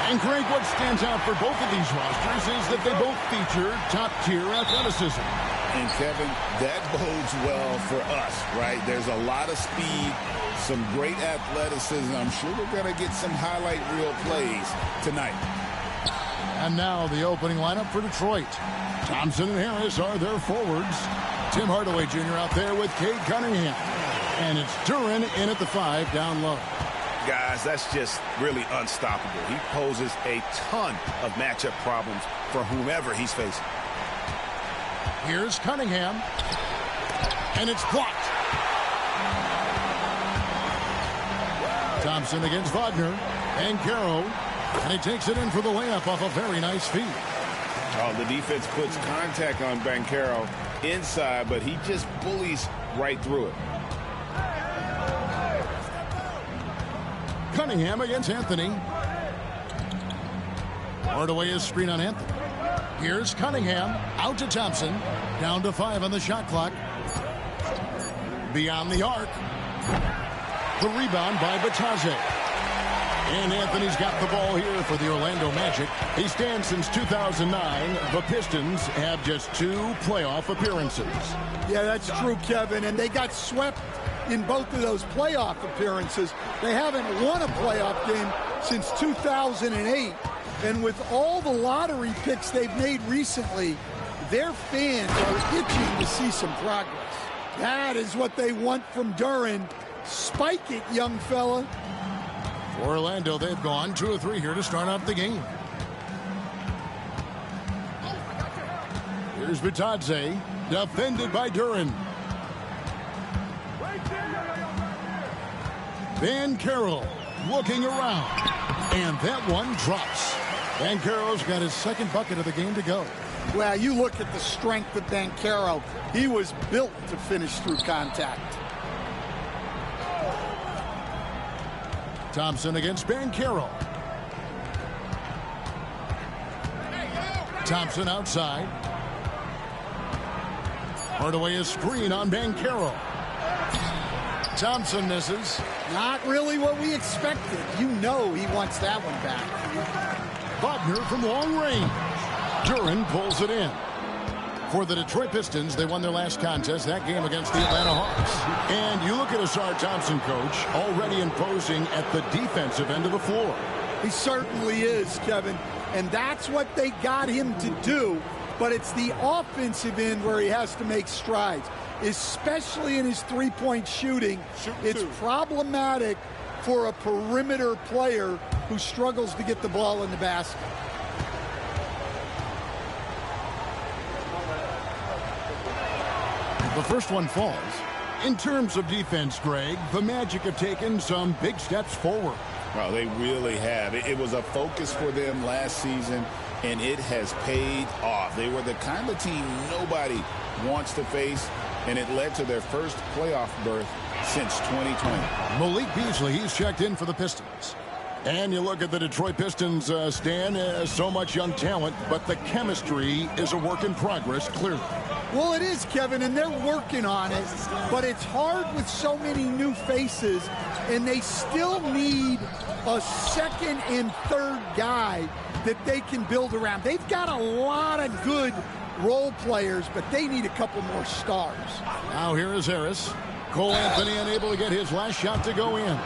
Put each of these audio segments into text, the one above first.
And Greg, what stands out for both of these rosters is that they both feature top-tier athleticism. And Kevin, that bodes well for us, right? There's a lot of speed, some great athleticism. I'm sure we're going to get some highlight reel plays tonight. And now the opening lineup for Detroit. Thompson and Harris are their forwards. Tim Hardaway Jr. out there with Cade Cunningham. And it's Duren in at the 5 down low. Guys, that's just really unstoppable. He poses a ton of matchup problems for whomever he's facing. Here's Cunningham. And it's blocked. Thompson against Wagner. And Caro. And he takes it in for the layup off a very nice feed. Oh, the defense puts contact on Banchero inside, but he just bullies right through it. Cunningham against Anthony. Hardaway is screen on Anthony. Here's Cunningham. Out to Thompson. Down to 5 on the shot clock. Beyond the arc. The rebound by Batadze. And Anthony's got the ball here for the Orlando Magic. He stands since 2009. The Pistons have just 2 playoff appearances. Yeah, that's true, Kevin. And they got swept in both of those playoff appearances. They haven't won a playoff game since 2008. And with all the lottery picks they've made recently, their fans are itching to see some progress. That is what they want from Duren. Spike it, young fella. For Orlando, they've gone 2 of 3 here to start off the game. Here's Batadze, defended by Duren. Banchero looking around. And that one drops. Banchero's got his second bucket of the game to go. Well, you look at the strength of Banchero. He was built to finish through contact. Thompson against Banchero. Thompson outside. Hardaway is screen on Banchero. Thompson misses. Not really what we expected. You know he wants that one back. Wagner from long range. Duren pulls it in. For the Detroit Pistons, they won their last contest, that game against the Atlanta Hawks. And you look at Asar Thompson, coach, already imposing at the defensive end of the floor. He certainly is, Kevin. And that's what they got him to do. But it's the offensive end where he has to make strides, especially in his three-point shooting. It's problematic for a perimeter player who struggles to get the ball in the basket. The first one falls. In terms of defense, Greg, the Magic have taken some big steps forward. Well, they really have. It was a focus for them last season, and it has paid off. They were the kind of team nobody wants to face, and it led to their first playoff berth since 2020. Malik Beasley, he's checked in for the Pistons. And you look at the Detroit Pistons, Stan, so much young talent, but the chemistry is a work in progress, clearly. Well, it is, Kevin, and they're working on it, but it's hard with so many new faces, and they still need a second and third guy that they can build around. They've got a lot of good role players, but they need a couple more stars. Now here is Harris. Cole Anthony unable to get his last shot to go in.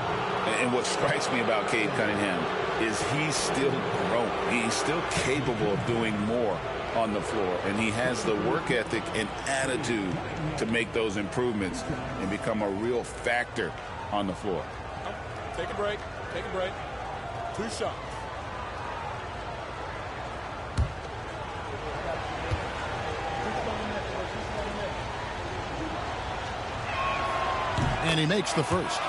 And what strikes me about Cade Cunningham is he's still growing. He's still capable of doing more on the floor, and he has the work ethic and attitude to make those improvements and become a real factor on the floor. Take a break. Take a break. 2 shots. And he makes the first.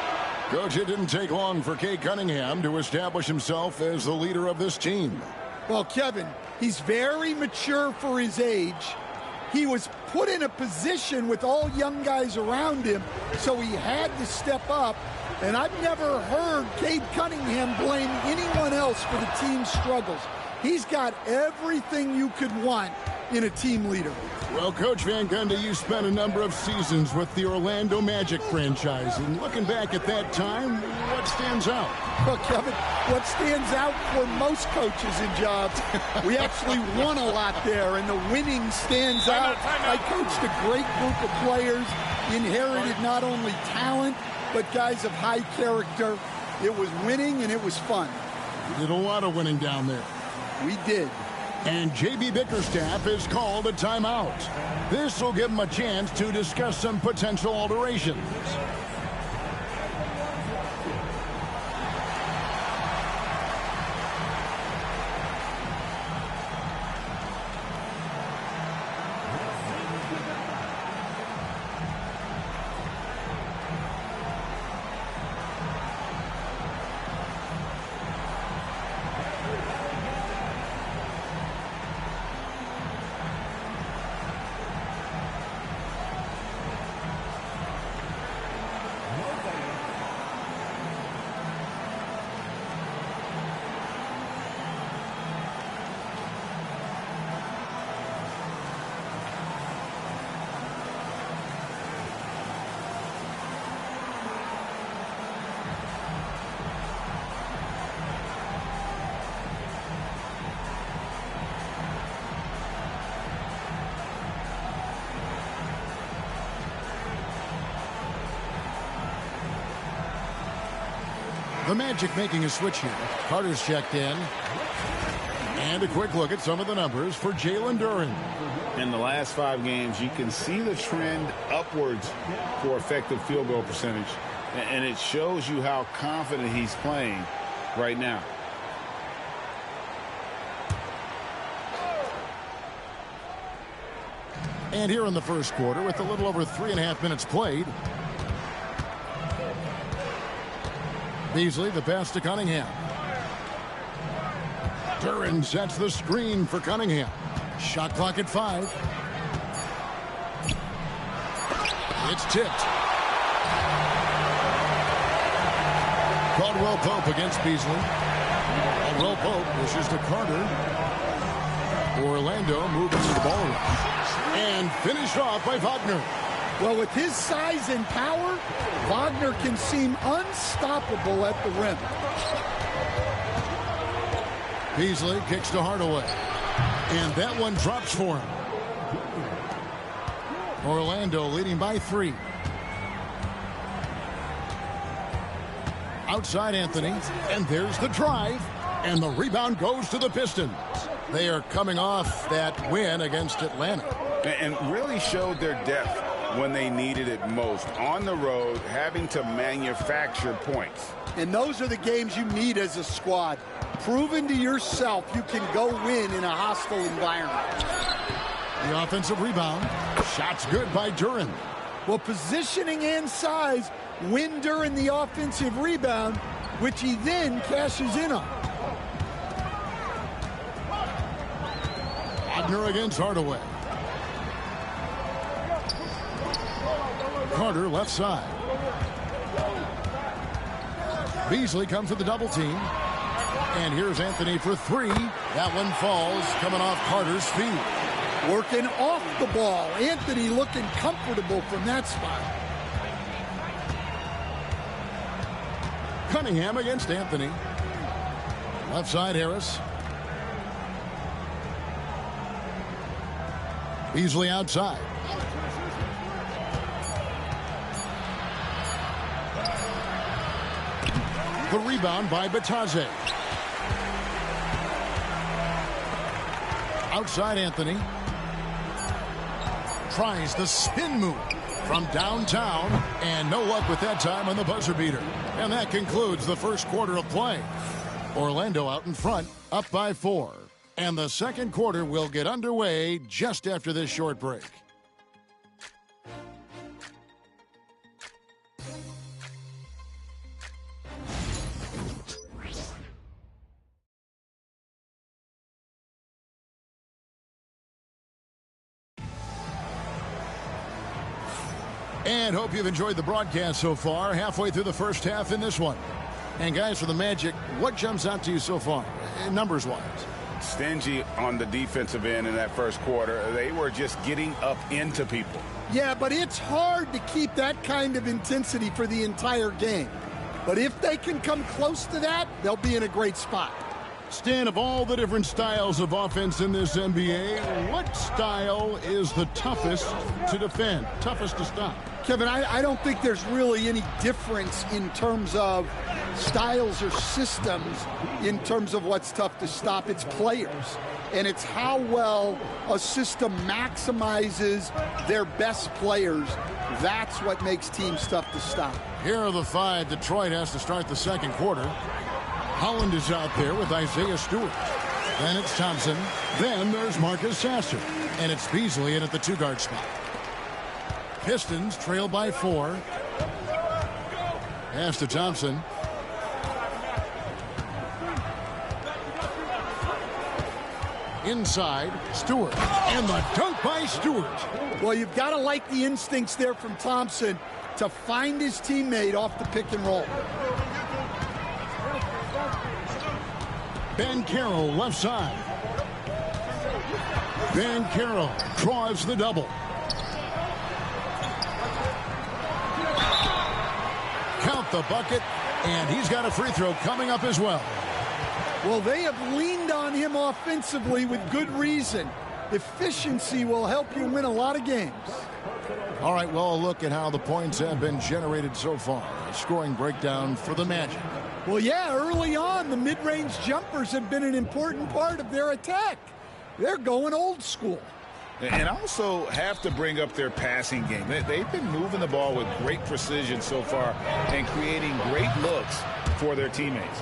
Coach, it didn't take long for Cade Cunningham to establish himself as the leader of this team. Well, Kevin, he's very mature for his age. He was put in a position with all young guys around him, so he had to step up. And I've never heard Cade Cunningham blame anyone else for the team's struggles. He's got everything you could want in a team leader. Well, Coach Van Gundy, you spent a number of seasons with the Orlando Magic franchise. And looking back at that time, what stands out? Well, Kevin, what stands out for most coaches and jobs, we actually won a lot there, and the winning stands out. I coached a great group of players, inherited not only talent, but guys of high character. It was winning, and it was fun. You did a lot of winning down there. We did. And J.B. Bickerstaff has called a timeout. This will give him a chance to discuss some potential alterations. The Magic making a switch here. Carter's checked in. And a quick look at some of the numbers for Jalen Duren. In the last 5 games, you can see the trend upwards for effective field goal percentage. And it shows you how confident he's playing right now. And here in the first quarter, with a little over 3.5 minutes played, Beasley, the pass to Cunningham. Duren sets the screen for Cunningham. Shot clock at 5. It's tipped. Caldwell Pope against Beasley. Caldwell Pope pushes to Carter. Orlando moving to the ball and finished off by Wagner. Well, with his size and power, Wagner can seem unstoppable at the rim. Beasley kicks to Hardaway. And that one drops for him. Orlando leading by 3. Outside Anthony. And there's the drive. And the rebound goes to the Pistons. They are coming off that win against Atlanta. And really showed their depth when they needed it most. On the road, having to manufacture points. And those are the games you need as a squad. Proving to yourself you can go win in a hostile environment. The offensive rebound. Shots good by Duren. Well, positioning and size win Duren the offensive rebound, which he then cashes in on. Wagner against Hardaway. Carter left side. Beasley comes with the double team. And here's Anthony for 3. That one falls, coming off Carter's feet. Working off the ball. Anthony looking comfortable from that spot. Cunningham against Anthony. Left side, Harris. Beasley outside. The rebound by Batadze. Outside Anthony. Tries the spin move from downtown. And no luck with that time on the buzzer beater. And that concludes the first quarter of play. Orlando out in front, up by 4. And the second quarter will get underway just after this short break. And hope you've enjoyed the broadcast so far. Halfway through the first half in this one. And guys, for the Magic, what jumps out to you so far, numbers-wise? stingy on the defensive end in that first quarter. They were just getting up into people. Yeah, but it's hard to keep that kind of intensity for the entire game. But if they can come close to that, they'll be in a great spot. Stan, of all the different styles of offense in this NBA, what style is the toughest to defend, toughest to stop? Kevin, I don't think there's really any difference in terms of styles or systems in terms of what's tough to stop. It's players. And it's how well a system maximizes their best players. That's what makes teams tough to stop. Here are the 5 Detroit has to start the second quarter. Holland is out there with Isaiah Stewart. Then it's Thompson. Then there's Marcus Sasser. And it's Beasley in at the 2-guard spot. Pistons trail by 4. Pass to Thompson. Inside, Stewart. And the dunk by Stewart. Well, you've got to like the instincts there from Thompson to find his teammate off the pick and roll. Ben Carroll left side. Ben Carroll draws the double. Count the bucket, and he's got a free throw coming up as well. Well, they have leaned on him offensively with good reason. Efficiency will help you win a lot of games. All right, well, a look at how the points have been generated so far. A scoring breakdown for the Magic. Well, yeah, early on, the mid-range jumpers have been an important part of their attack. They're going old school. And also have to bring up their passing game. They've been moving the ball with great precision so far and creating great looks for their teammates.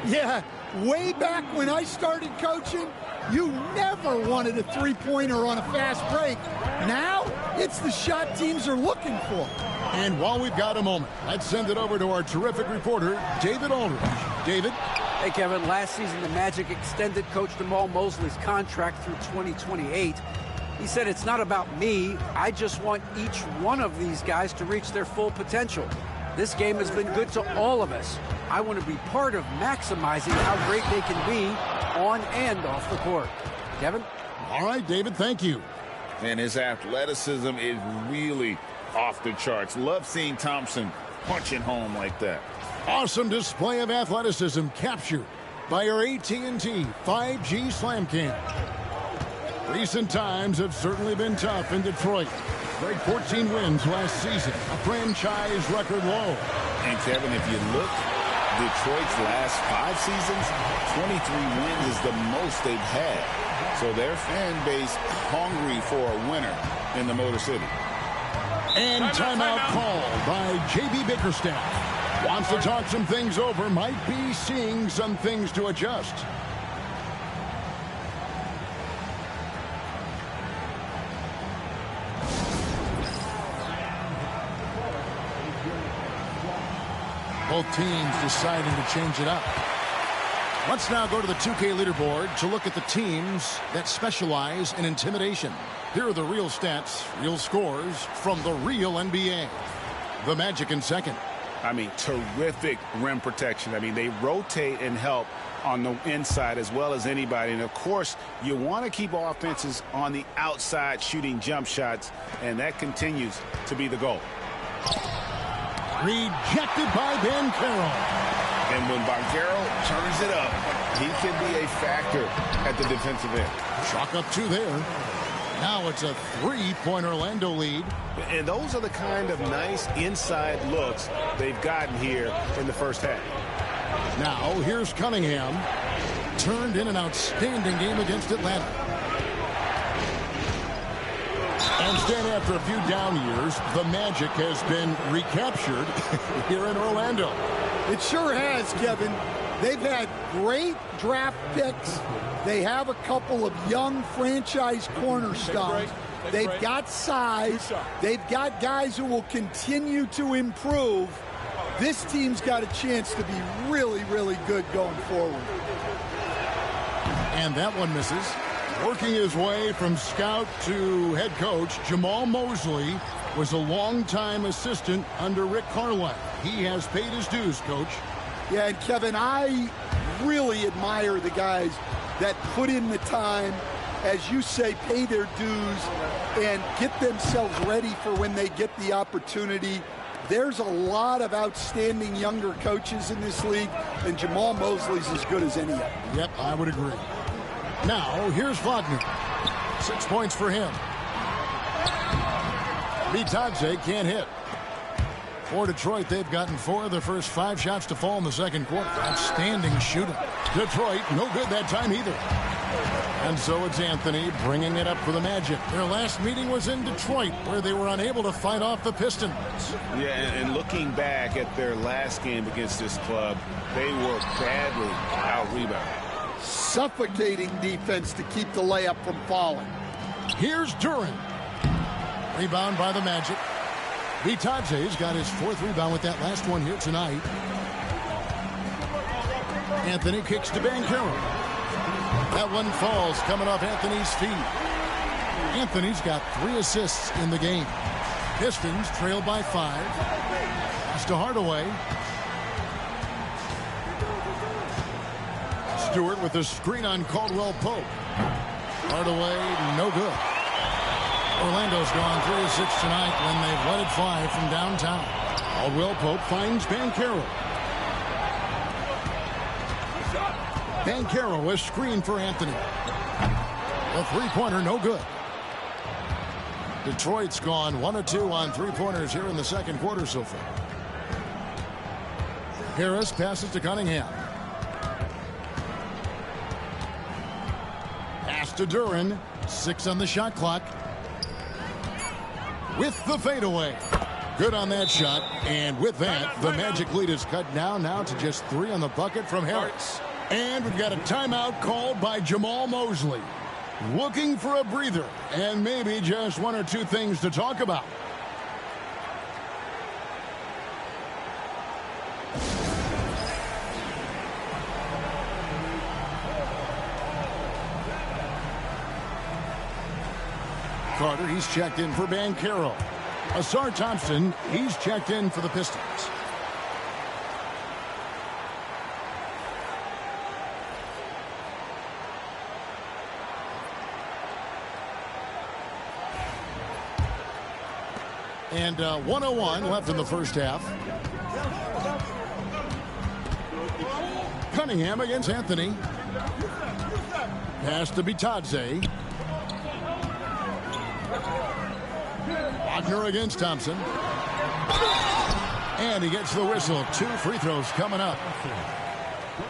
Yeah, way back when I started coaching, you never wanted a three-pointer on a fast break. Now, it's the shot teams are looking for. And while we've got a moment, let's send it over to our terrific reporter, David Aldridge. David? Hey, Kevin, last season the Magic extended Coach Jamal Mosley's contract through 2028. He said, it's not about me. I just want each one of these guys to reach their full potential. This game has been good to all of us. I want to be part of maximizing how great they can be on and off the court. Kevin? All right, David, thank you. And his athleticism is really off the charts. Love seeing Thompson punching home like that. Awesome display of athleticism captured by our AT&T 5G Slam Cam. Recent times have certainly been tough in Detroit. Great 14 wins last season, a franchise record low. And Kevin, if you look, Detroit's last 5 seasons, 23 wins is the most they've had. So their fan base hungry for a winner in the Motor City. And timeout called by J.B. Bickerstaff. Wants to talk some things over, might be seeing some things to adjust. Both teams deciding to change it up. Let's now go to the 2K leaderboard to look at the teams that specialize in intimidation. Here are the real stats, real scores from the real NBA. The Magic in second. I mean, terrific rim protection. I mean, they rotate and help on the inside as well as anybody. And, of course, you want to keep offenses on the outside shooting jump shots, and that continues to be the goal. Rejected by Ben Carroll. And when Banchero turns it up, he can be a factor at the defensive end. Chalk up 2 there. Now it's a 3-point Orlando lead. And those are the kind of nice inside looks they've gotten here in the first half. Now here's Cunningham. Turned in an outstanding game against Atlanta. And Stan, after a few down years, the Magic has been recaptured here in Orlando. It sure has, Kevin. They've had great draft picks. They have a couple of young franchise cornerstones. They've got size. They've got guys who will continue to improve. This team's got a chance to be really, really good going forward. And that one misses. Working his way from scout to head coach, Jamal Mosley was a longtime assistant under Rick Carlisle. He has paid his dues, Coach. Yeah, and Kevin, I really admire the guys that put in the time, as you say, pay their dues and get themselves ready for when they get the opportunity. There's a lot of outstanding younger coaches in this league, and Jamal Mosley's as good as any of them. Yep, I would agree. Now, here's Wagner. 6 points for him. Bitadze can't hit. For Detroit, they've gotten 4 of their first 5 shots to fall in the second quarter. Outstanding shooting. Detroit, no good that time either. And so it's Anthony bringing it up for the Magic. Their last meeting was in Detroit, where they were unable to fight off the Pistons. Yeah, and looking back at their last game against this club, they were badly out-rebounded. Suffocating defense to keep the layup from falling. Here's Duren. Rebound by the Magic. Bitadze's got his 4th rebound with that last one here tonight. Anthony kicks to Banchero. That one falls coming off Anthony's feet. Anthony's got 3 assists in the game. Pistons trail by 5. Pass to Hardaway. Stewart with a screen on Caldwell Pope. Hardaway, no good. Orlando's gone 3 of 6 tonight when they've let it fly from downtown. Caldwell Pope finds Banchero. Banchero, a screen for Anthony. A 3-pointer, no good. Detroit's gone 1 of 2 on 3-pointers here in the second quarter so far. Harris passes to Cunningham. Pass to Duren. 6 on the shot clock. With the fadeaway. Good on that shot. And with that, the Magic lead is cut down now to just 3 on the bucket from Harris. And we've got a timeout called by Jamal Mosley. Looking for a breather and maybe just 1 or 2 things to talk about. Carter, he's checked in for Banchero. Asar Thompson, he's checked in for the Pistons. And 1:01 left in the first half. Cunningham against Anthony. Pass to Bitadze. Wagner against Thompson. And he gets the whistle. 2 free throws coming up.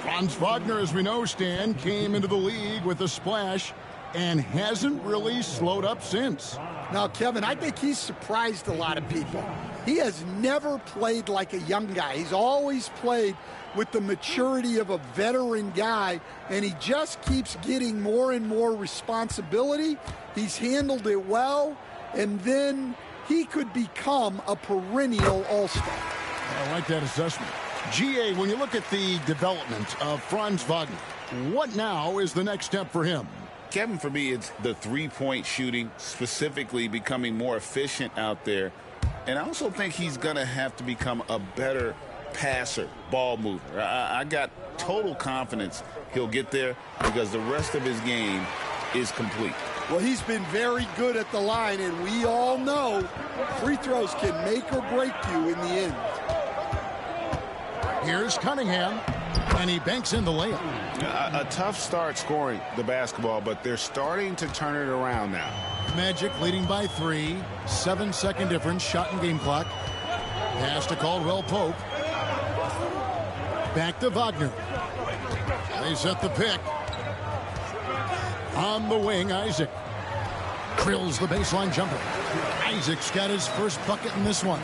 Franz Wagner, as we know, Stan, came into the league with a splash and hasn't really slowed up since. Now, Kevin, I think he's surprised a lot of people. He has never played like a young guy. He's always played with the maturity of a veteran guy, and he just keeps getting more and more responsibility. He's handled it well, and then he could become a perennial all-star. I like that assessment. GA, when you look at the development of Franz Wagner, what now is the next step for him? Kevin, for me, it's the 3-point shooting, specifically becoming more efficient out there. And I also think he's going to have to become a better passer, ball mover. I got total confidence he'll get there because the rest of his game is complete. Well, he's been very good at the line, and we all know free throws can make or break you in the end. Here's Cunningham, and he banks in the layup. A tough start scoring the basketball, but they're starting to turn it around now. Magic leading by 3. 7-second difference, shot and game clock. Pass to Caldwell Pope. Back to Wagner. They set the pick. On the wing, Isaac. Drills the baseline jumper. Isaac's got his first bucket in this one.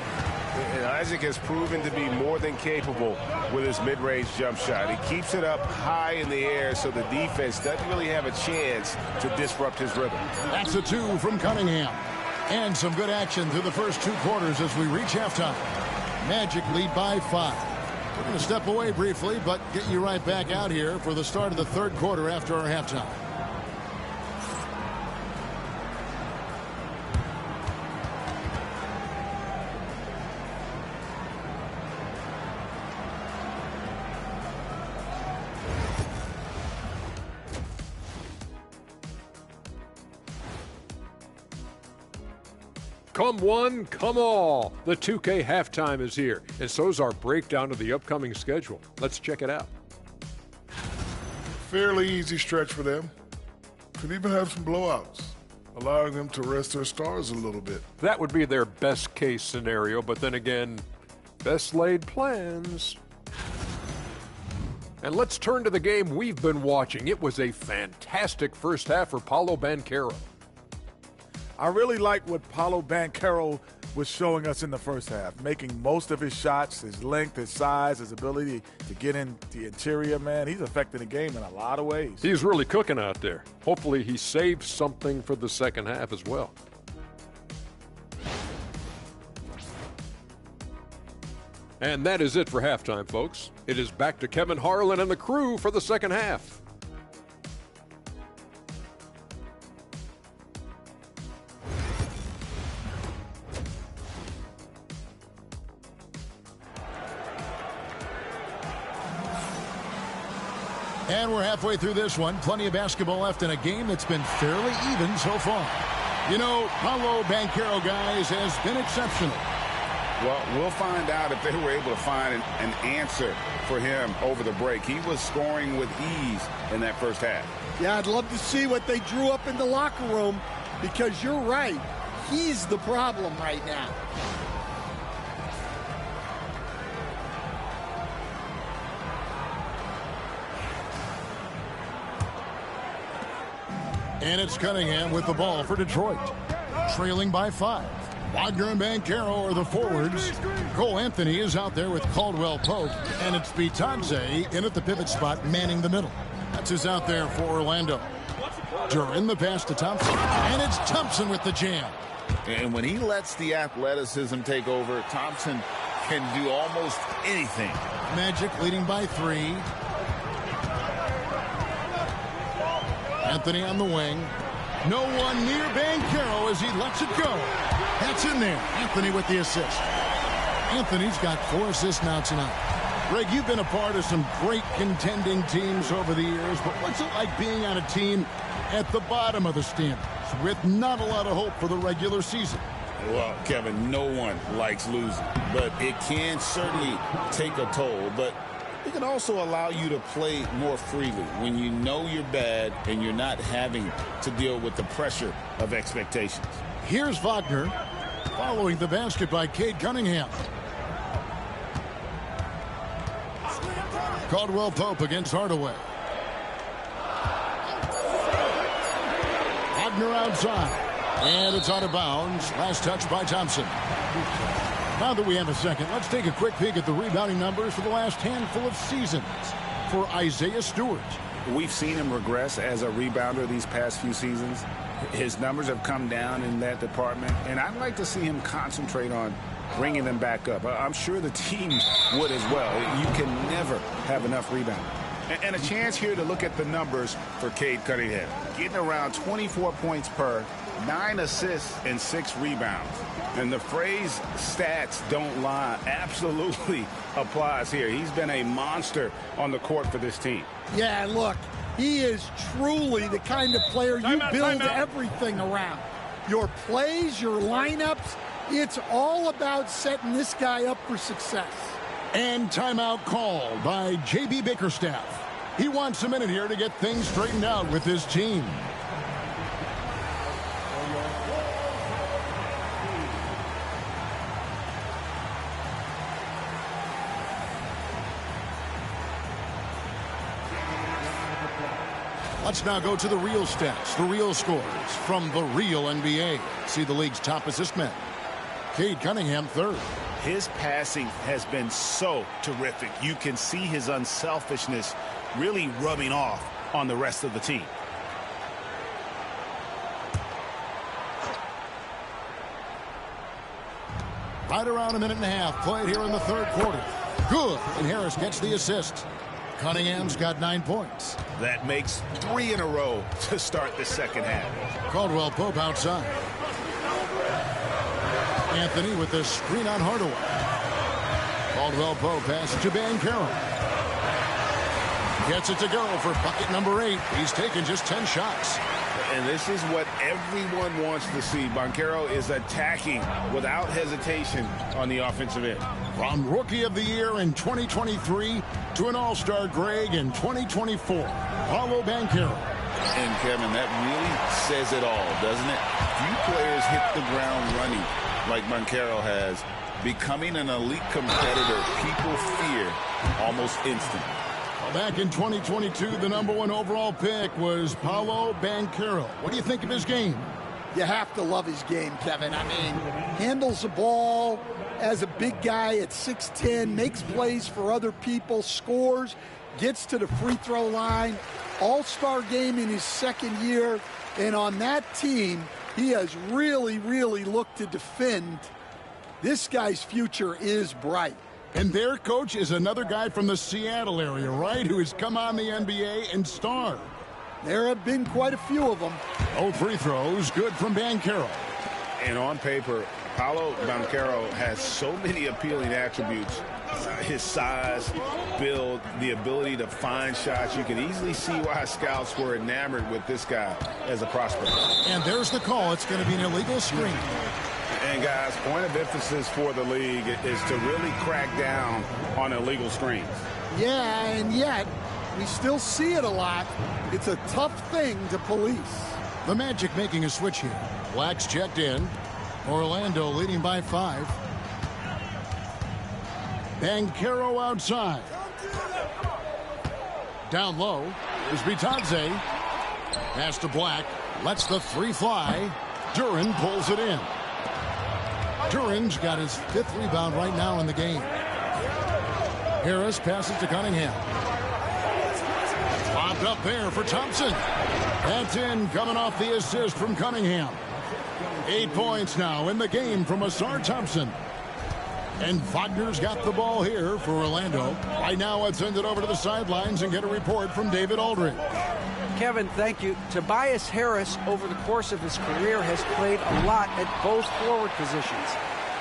And Isaac has proven to be more than capable with his mid-range jump shot. He keeps it up high in the air so the defense doesn't really have a chance to disrupt his rhythm. That's a 2 from Cunningham. And some good action through the first 2 quarters as we reach halftime. Magic lead by 5. We're going to step away briefly, but get you right back out here for the start of the third quarter after our halftime. Come one, come all. The 2K halftime is here, and so's our breakdown of the upcoming schedule. Let's check it out. Fairly easy stretch for them. Could even have some blowouts, allowing them to rest their stars a little bit. That would be their best case scenario, but then again, best laid plans. And let's turn to the game we've been watching. It was a fantastic first half for Paolo Banchero. I really like what Paolo Banchero was showing us in the first half, making most of his shots, his length, his size, his ability to get in the interior, man. He's affecting the game in a lot of ways. He's really cooking out there. Hopefully he saves something for the second half as well. And that is it for halftime, folks. It is back to Kevin Harlan and the crew for the second half. And we're halfway through this one. Plenty of basketball left in a game that's been fairly even so far. You know, Paolo Banchero, guys, has been exceptional. Well, we'll find out if they were able to find an answer for him over the break. He was scoring with ease in that first half. Yeah, I'd love to see what they drew up in the locker room, because you're right. He's the problem right now. And it's Cunningham with the ball for Detroit. Trailing by 5. Wagner and Banchero are the forwards. Cole Anthony is out there with Caldwell Pope. And it's Bitadze in at the pivot spot, manning the middle. That's who's out there for Orlando. Duran the pass to Thompson. And it's Thompson with the jam. And when he lets the athleticism take over, Thompson can do almost anything. Magic leading by 3. Anthony on the wing. No one near Banchero as he lets it go. That's in there. Anthony with the assist. Anthony's got 4 assists now tonight. Greg, you've been a part of some great contending teams over the years, but what's it like being on a team at the bottom of the standings with not a lot of hope for the regular season? Well, Kevin, no one likes losing, but it can certainly take a toll. But it can also allow you to play more freely when you know you're bad and you're not having to deal with the pressure of expectations. Here's Wagner following the basket by Cade Cunningham. Caldwell Pope against Hardaway. Wagner outside. And it's out of bounds. Last touch by Thompson. Now that we have a second, let's take a quick peek at the rebounding numbers for the last handful of seasons for Isaiah Stewart. We've seen him regress as a rebounder these past few seasons. His numbers have come down in that department, and I'd like to see him concentrate on bringing them back up. I'm sure the team would as well. You can never have enough rebounding. And a chance here to look at the numbers for Cade Cunningham. Getting around 24 points per, 9 assists, and 6 rebounds. And the phrase stats don't lie absolutely applies here. He's been a monster on the court for this team. Yeah, look, he is truly the kind of player you build everything around. Your plays, your lineups, it's all about setting this guy up for success. And timeout called by J.B. Bickerstaff. He wants a minute here to get things straightened out with his team. Let's now go to the real stats, the real scores from the real NBA. See the league's top assist man. Cade Cunningham, 3rd. His passing has been so terrific. You can see his unselfishness really rubbing off on the rest of the team. Right around a minute and a half played here in the 3rd quarter. Good, and Harris gets the assist. Cunningham's got 9 points. That makes 3 in a row to start the second half. Caldwell Pope outside. Anthony with the screen on Hardaway. Caldwell Pope passes to Banchero. Gets it to go for bucket number 8. He's taken just 10 shots. And this is what everyone wants to see. Banchero is attacking without hesitation on the offensive end. From Rookie of the Year in 2023 to an All-Star Greg in 2024, Paolo Banchero. And, Kevin, that really says it all, doesn't it? Few players hit the ground running like Banchero has. Becoming an elite competitor, people fear almost instant. Back in 2022, the #1 overall pick was Paolo Banchero. What do you think of his game? You have to love his game, Kevin. I mean, handles the ball as a big guy at 6'10", makes plays for other people, scores, gets to the free throw line. All-star game in his second year. And on that team, he has really, really looked to defend. This guy's future is bright. And their coach is another guy from the Seattle area, right, who has come on the NBA and starred. There have been quite a few of them. No free throws, good from Banchero. And on paper, Paolo Banchero has so many appealing attributes. His size, build, the ability to find shots. You can easily see why scouts were enamored with this guy as a prospect. And there's the call. It's going to be an illegal screen. And, guys, point of emphasis for the league is to really crack down on illegal screens. Yeah, and yet we still see it a lot. It's a tough thing to police. The Magic making a switch here. Black's checked in. Orlando leading by 5. Banchero outside. Down low is Bitadze. Pass to Black. Lets the 3 fly. Duren pulls it in. Duren's got his 5th rebound right now in the game. Harris passes to Cunningham. Popped up there for Thompson. That's in, coming off the assist from Cunningham. 8 points now in the game from Asar Thompson. And Wagner's got the ball here for Orlando. Right now, let's send it over to the sidelines and get a report from David Aldridge. Kevin, thank you. Tobias Harris, over the course of his career, has played a lot at both forward positions.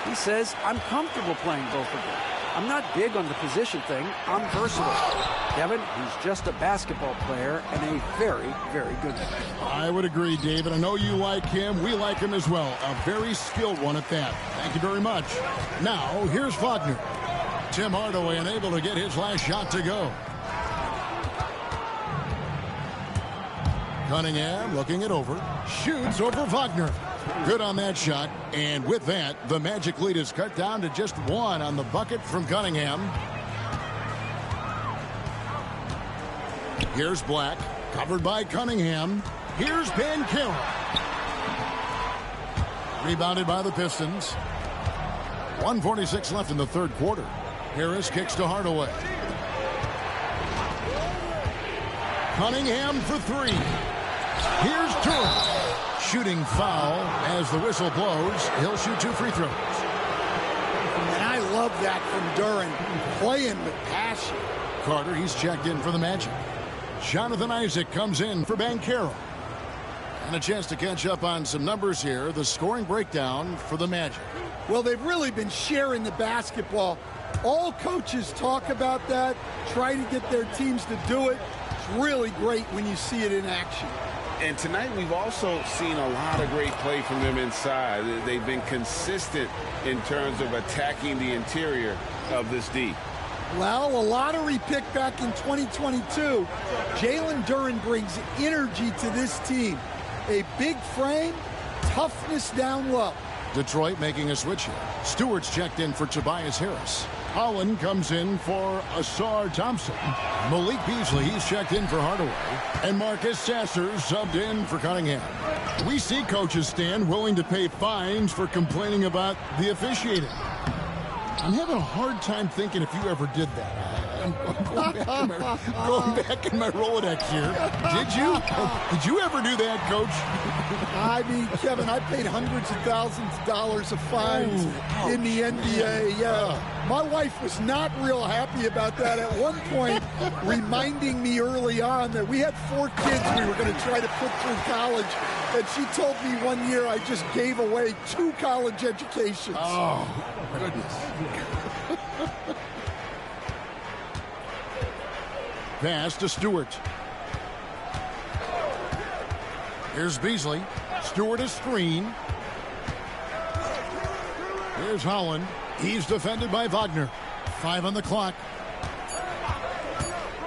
He says, I'm comfortable playing both of them. I'm not big on the position thing. I'm versatile. Kevin, he's just a basketball player and a very, very good one. I would agree, David. I know you like him. We like him as well. A very skilled one at that. Thank you very much. Now, here's Wagner. Tim Hardaway unable to get his last shot to go. Cunningham looking it over. Shoots over Wagner. Good on that shot. And with that, the Magic lead is cut down to just 1 on the bucket from Cunningham. Here's Black. Covered by Cunningham. Here's Banchero. Rebounded by the Pistons. 1:46 left in the third quarter. Harris kicks to Hardaway. Cunningham for 3. Here's Duren. Shooting foul as the whistle blows. He'll shoot 2 free throws. And I love that from Duren. Playing with passion. Carter, he's checked in for the Magic. Jonathan Isaac comes in for Banchero. And a chance to catch up on some numbers here. The scoring breakdown for the Magic. Well, they've really been sharing the basketball. All coaches talk about that, try to get their teams to do it. It's really great when you see it in action. And tonight we've also seen a lot of great play from them inside. They've been consistent in terms of attacking the interior of this D. Well, a lottery pick back in 2022. Jalen Duren brings energy to this team. A big frame, toughness down low. Detroit making a switch here. Stewart's checked in for Tobias Harris. Holland comes in for Asar Thompson. Malik Beasley, he's checked in for Hardaway. And Marcus Sasser subbed in for Cunningham. We see coaches stand willing to pay fines for complaining about the officiating. I'm having a hard time thinking if you ever did that. I'm going back in my Rolodex here. Did you? Did you ever do that, Coach? I mean, Kevin, I paid hundreds of thousands of dollars of fines in the NBA. Yeah. My wife was not real happy about that at one point, reminding me early on that we had 4 kids we were going to try to put through college. And she told me one year I just gave away 2 college educations. Oh, goodness. pass to Stewart. Here's Beasley. Stewart a screen. Here's Holland. He's defended by Wagner. 5 on the clock.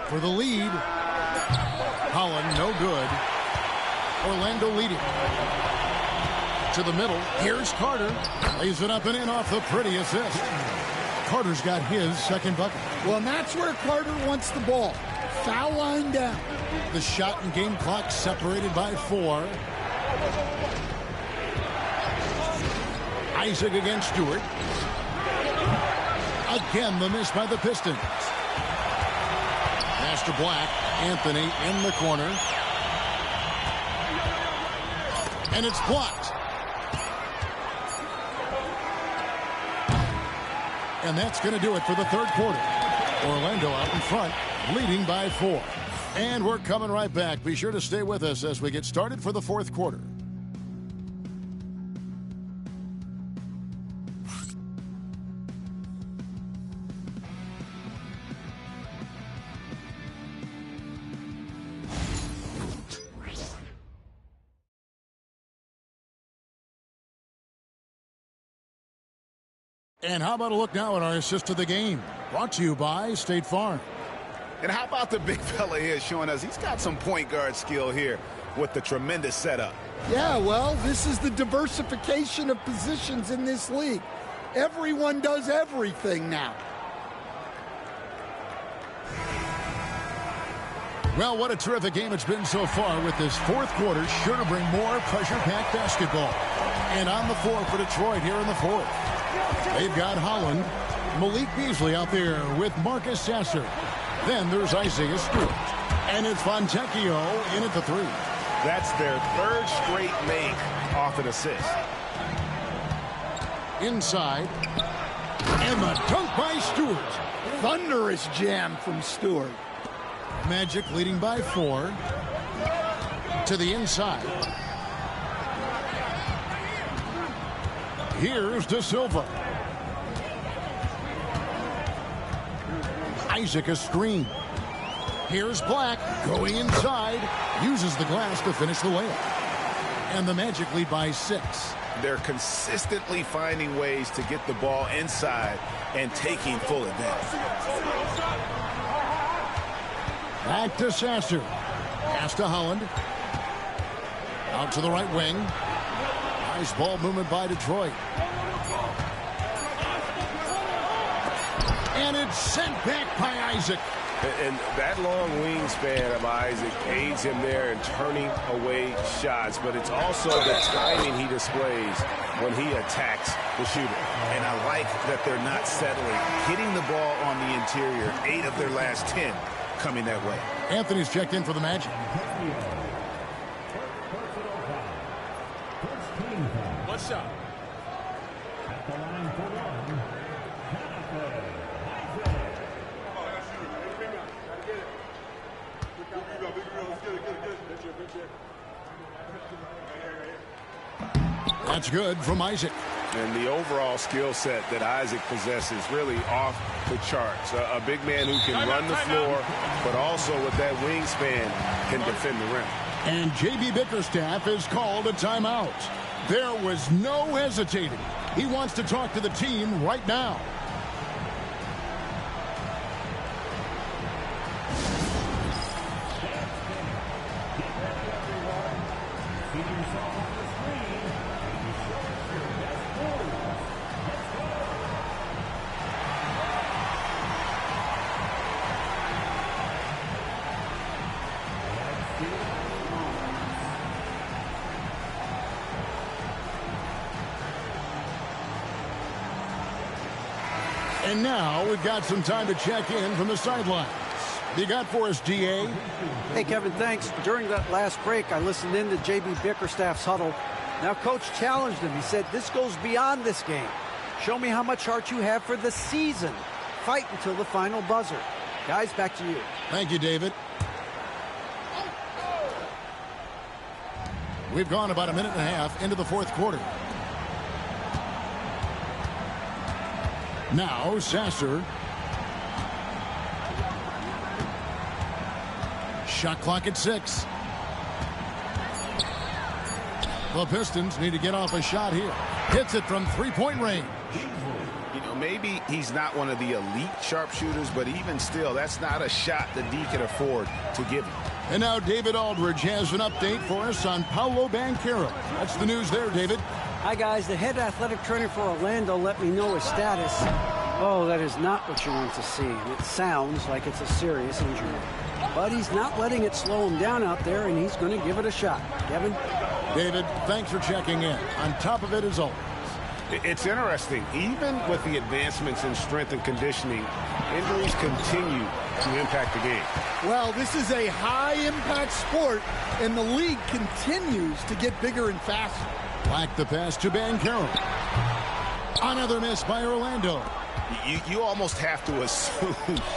For the lead. Holland, no good. Orlando leading. To the middle. Here's Carter. Lays it up and in off the pretty assist. Carter's got his second bucket. Well, and that's where Carter wants the ball. Foul line down. The shot and game clock separated by 4. Isaac against Stewart. Again, the miss by the Pistons. Pass to Black. Anthony in the corner. And it's blocked. And that's going to do it for the third quarter. Orlando out in front, leading by 4. And we're coming right back. Be sure to stay with us as we get started for the fourth quarter. And how about a look now at our assist of the game? Brought to you by State Farm. And how about the big fella here showing us he's got some point guard skill here with the tremendous setup. Yeah, well, this is the diversification of positions in this league. Everyone does everything now. Well, what a terrific game it's been so far with this fourth quarter. Sure to bring more pressure-packed basketball. And on the floor for Detroit here in the fourth. They've got Holland, Malik Beasley out there with Marcus Sasser. Then there's Isaiah Stewart. And it's Fontecchio in at the 3. That's their third straight make off an assist. Inside. And the dunk by Stewart. Thunderous jam from Stewart. Magic leading by 4. To the inside. Here's De Silva. Isaac a screen. Here's Black going inside. Uses the glass to finish the layup. And the Magic lead by 6. They're consistently finding ways to get the ball inside and taking full advantage. Back to Sasser. Pass to Holland. Out to the right wing. Nice ball movement by Detroit. And it's sent back by Isaac. And that long wingspan of Isaac aids him there in turning away shots, but it's also the timing he displays when he attacks the shooter. And I like that they're not settling. Hitting the ball on the interior, 8 of their last 10 coming that way. Anthony's checked in for the Magic. One shot. That's good from Isaac. And the overall skill set that Isaac possesses really off the charts. A big man who can run the floor, but also with that wingspan can defend the rim. And J.B. Bickerstaff has called a timeout. There was no hesitating. He wants to talk to the team right now. And now we've got some time to check in from the sidelines. You got for us, DA? Hey, Kevin, thanks. During that last break, I listened in to J.B. Bickerstaff's huddle. Now, Coach challenged him. He said, this goes beyond this game. Show me how much heart you have for the season. Fight until the final buzzer. Guys, back to you. Thank you, David. We've gone about a minute and a half into the fourth quarter. Now, Sasser. Shot clock at 6. The Pistons need to get off a shot here. Hits it from three-point range. You know, maybe he's not one of the elite sharpshooters, but even still, that's not a shot that D can afford to give him. And now David Aldridge has an update for us on Paolo Banchero. That's the news there, David. Hi, guys. The head athletic trainer for Orlando let me know his status. Oh, that is not what you want to see. And it sounds like it's a serious injury. But he's not letting it slow him down out there, and he's going to give it a shot. Kevin? David, thanks for checking in. On top of it as always. It's interesting. Even with the advancements in strength and conditioning, injuries continue to impact the game. Well, this is a high-impact sport, and the league continues to get bigger and faster. Back the pass to Banchero. Another miss by Orlando. You almost have to assume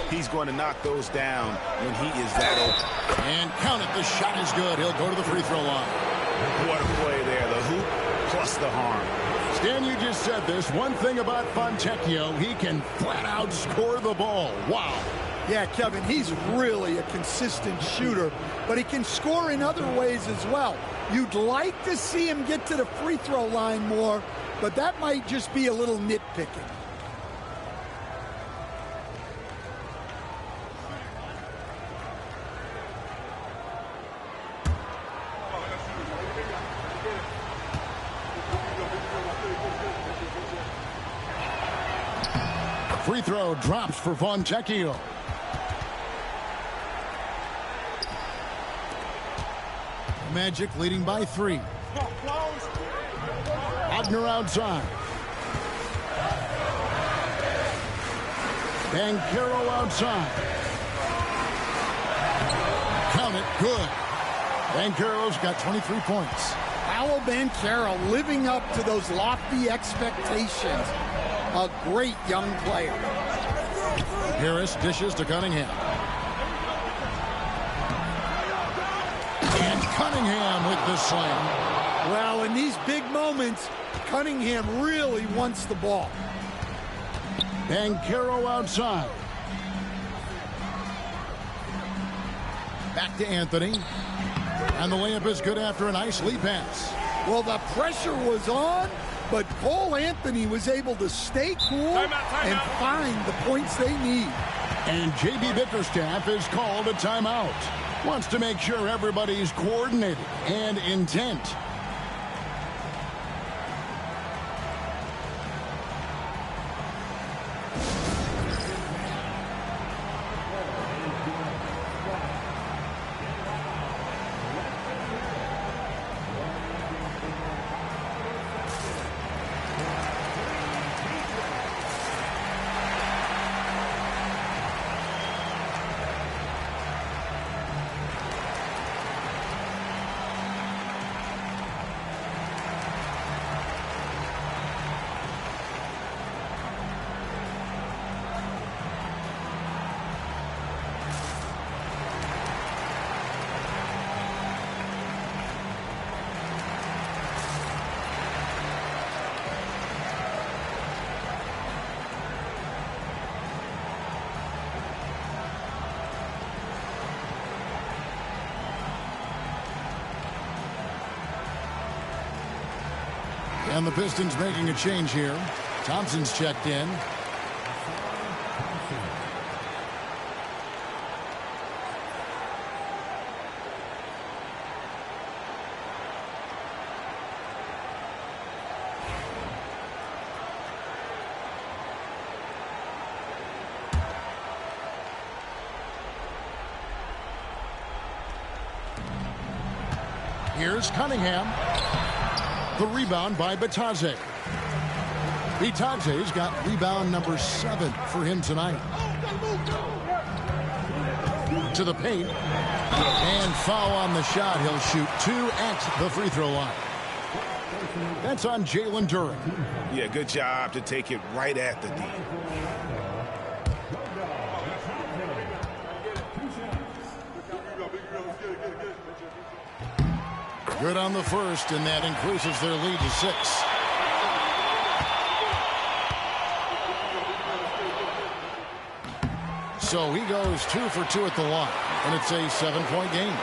he's going to knock those down when he is that open. And count it. The shot is good. He'll go to the free throw line. What a play there. The hoop plus the harm. Stan, you just said this. One thing about Fontecchio, he can flat out score the ball. Wow. Yeah, Kevin, he's really a consistent shooter, but he can score in other ways as well. You'd like to see him get to the free throw line more, but that might just be a little nitpicking. Free throw drops for Fontecchio. Magic leading by 3. Wagner outside. Banchero outside. Count it. Good. Banchero's got 23 points. Paolo Banchero living up to those lofty expectations. A great young player. Harris dishes to Cunningham. And Cunningham with the slam. Well, in these big moments, Cunningham really wants the ball. Banchero outside. Back to Anthony. And the layup is good after a nice lead pass. Well, the pressure was on, but Cole Anthony was able to stay cool and find the points they need. And J.B. Bickerstaff has called a timeout. Wants to make sure everybody's coordinated and intent. And the Pistons making a change here. Thompson's checked in. Here's Cunningham. The rebound by Bitadze. Bitadze's got rebound number 7 for him tonight. To the paint. And foul on the shot. He'll shoot 2 at the free throw line. That's on Jalen Duren. Yeah, good job to take it right at the D. Good on the first, and that increases their lead to 6. So he goes 2 for 2 at the line. and it's a 7-point game.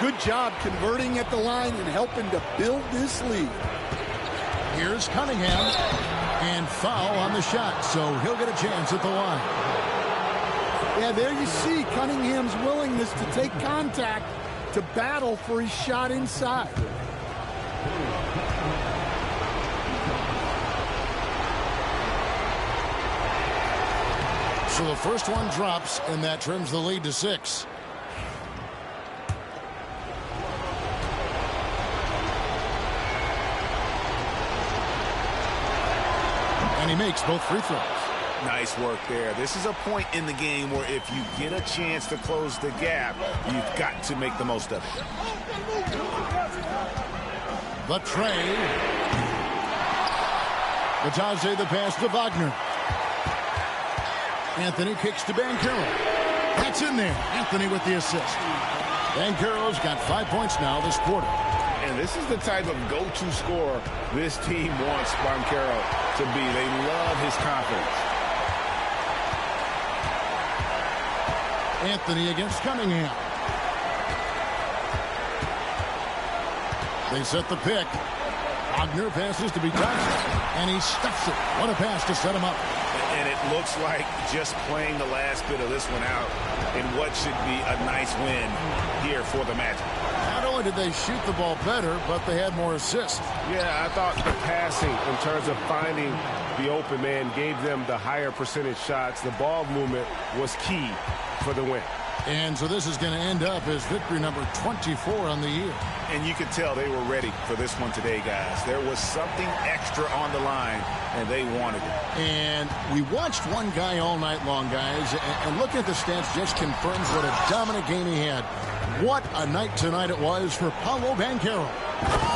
Good job converting at the line and helping to build this lead. Here's Cunningham, and foul on the shot, so he'll get a chance at the line. Yeah, there you see Cunningham's willingness to take contact to battle for his shot inside. So the first one drops, and that trims the lead to 6. And he makes both free throws. Nice work there. This is a point in the game where if you get a chance to close the gap, you've got to make the most of it. The tray. Batagé the pass to Wagner. Anthony kicks to Banchero. That's in there. Anthony with the assist. Banchero's got 5 points now this quarter. And this is the type of go-to scorer this team wants Banchero to be. They love his confidence. Anthony against Cunningham. They set the pick. Wagner passes to Batagé, and he stuffs it. What a pass to set him up. And it looks like just playing the last bit of this one out in what should be a nice win here for the Magic. Not only did they shoot the ball better, but they had more assists. Yeah, I thought the passing in terms of finding the open man gave them the higher percentage shots. The ball movement was key for the win. And so this is going to end up as victory number 24 on the year. And you could tell they were ready for this one today, guys. There was something extra on the line, and they wanted it. And we watched one guy all night long, guys, and looking at the stats just confirms what a dominant game he had. What a night tonight it was for Paolo Banchero.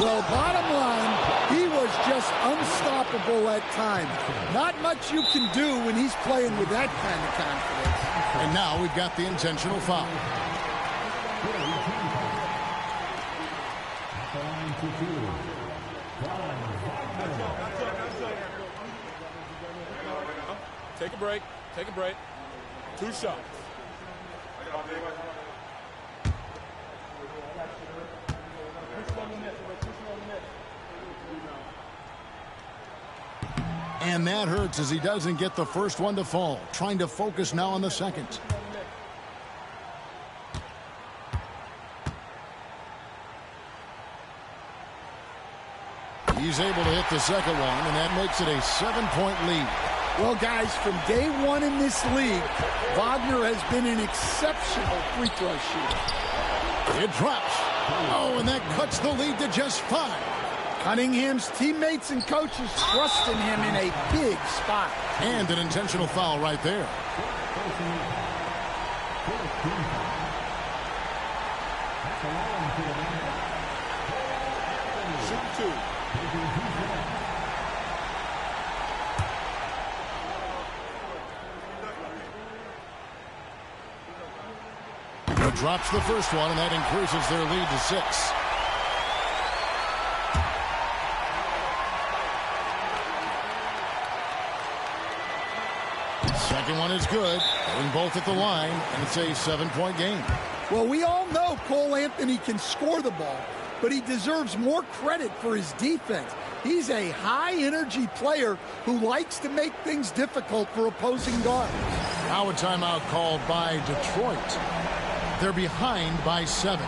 Well, bottom line, he was just unstoppable at times. Not much you can do when he's playing with that kind of confidence. And now we've got the intentional foul. Take a break. Take a break. 2 shots. And that hurts as he doesn't get the first one to fall. Trying to focus now on the second. He's able to hit the second one, and that makes it a 7-point lead. Well, guys, from day one in this league, Wagner has been an exceptional free throw shooter. It drops. Oh, and that cuts the lead to just 5. Cunningham's teammates and coaches trusting him in a big spot. And an intentional foul right there. Shoot 2. Drops the first one, and that increases their lead to 6. Second one is good. Getting both at the line, and it's a 7-point game. Well, we all know Cole Anthony can score the ball, but he deserves more credit for his defense. He's a high-energy player who likes to make things difficult for opposing guards. Now a timeout called by Detroit. They're behind by 7.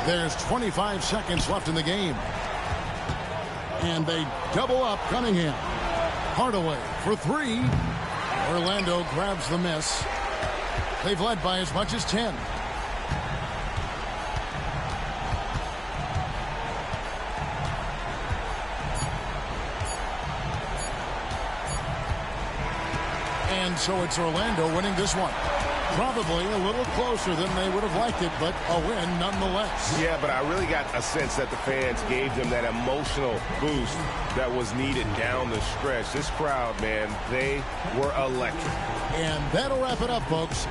There's 25 seconds left in the game. And they double up Cunningham. Hardaway for 3. Orlando grabs the miss. They've led by as much as 10. And so it's Orlando winning this one. Probably a little closer than they would have liked it, but a win nonetheless. Yeah, but I really got a sense that the fans gave them that emotional boost that was needed down the stretch. This crowd, man, they were electric. And that'll wrap it up, folks.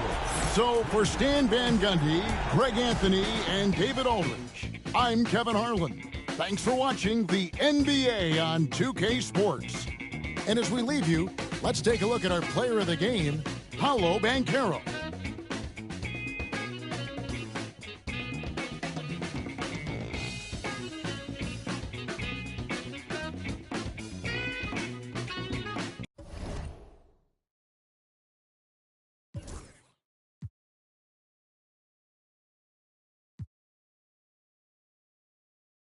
So for Stan Van Gundy, Greg Anthony, and David Aldridge, I'm Kevin Harlan. Thanks for watching the NBA on 2K Sports. And as we leave you, let's take a look at our player of the game, Paolo Banchero.